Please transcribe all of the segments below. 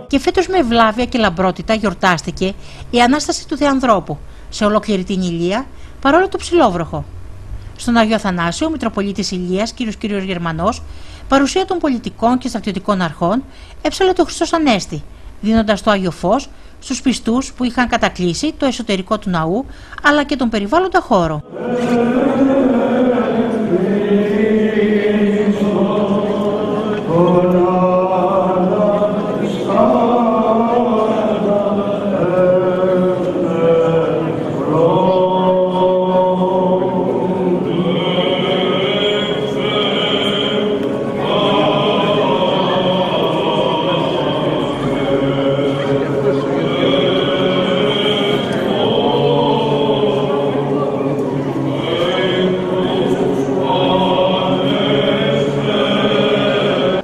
Και φέτος με ευλάβεια και λαμπρότητα γιορτάστηκε η Ανάσταση του Θεανδρώπου σε ολόκληρη την Ηλία, παρόλο το ψηλόβροχο. Στον Άγιο Αθανάσιο, ο Μητροπολίτης Ηλίας, κ. Γερμανός, παρουσία των πολιτικών και στρατιωτικών αρχών, έψαλε το Χριστός Ανέστη, δίνοντας το Άγιο Φως στους πιστούς που είχαν κατακλείσει το εσωτερικό του ναού, αλλά και τον περιβάλλοντα χώρο.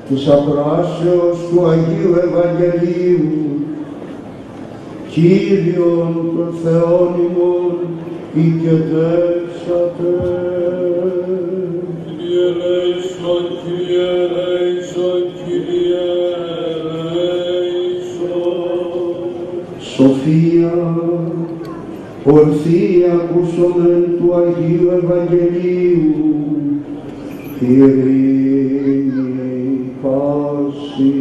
Της ακροάσεως του Αγίου Ευαγγελίου, Κύριον τον Θεόν ημών οικετεύσατε. Κύριε ελέησον, Κύριε ελέησον, Κύριε ελέησον. Σοφία, ορθή ακούσομεν του Αγίου Ευαγγελίου, ειρήνη πάση.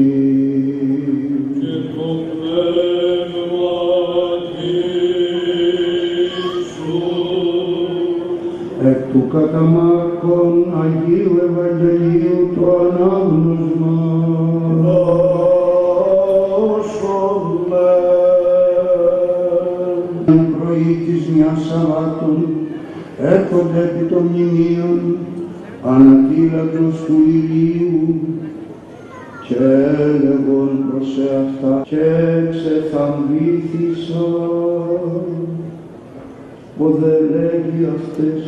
Και το πνεύμα σου. Εκ του κατά Μάρκον Αγίου Ευαγγελίου το ανάγνωσμα. Δώσομαι. Την πρωί της μιας Σαββάτων έρχονται επί των μνημείων ανατήλατος του ηλίου και έλεγον προς εαυτά και ξεθαμβήθησα, ποδε λέγει αυτές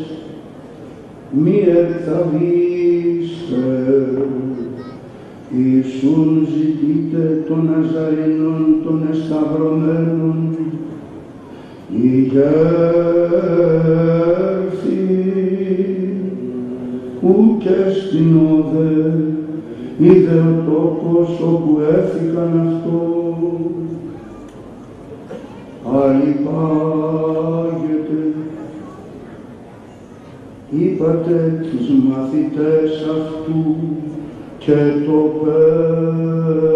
μη εκθαβείστε, Ιησούν ζητείτε των Ναζαρινών των εσταυρωμένων, ηγέρθη ου και στην όδε, είδε ο τόπος όπου έφυγαν αυτό, αλληπάγεται. Είπατε τους μαθητές αυτού και το Πέτρο.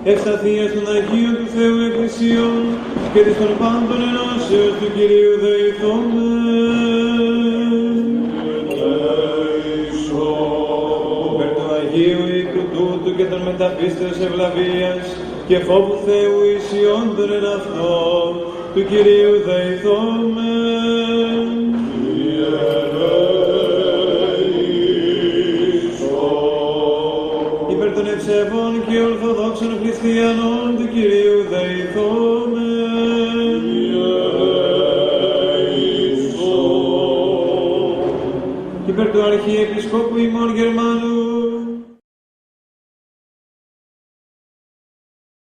ευσταθίας των Αγίων του Θεού Εκκλησιών και της των πάντων ενώσεως του Κυρίου δεηθόμεν. Περ του Αγίου οίκου τούτου και των μεταπίστεως ευλαβίας και φόβου Θεού ισιόντων εν αυτό του Κυρίου δεηθόμεν. Υπέρ των ευσεβών και ορθοδόξων χριστιανών του Κυρίου δεηθόμεν. Υπέρ του Αρχιεπισκόπου ημών Γερμανού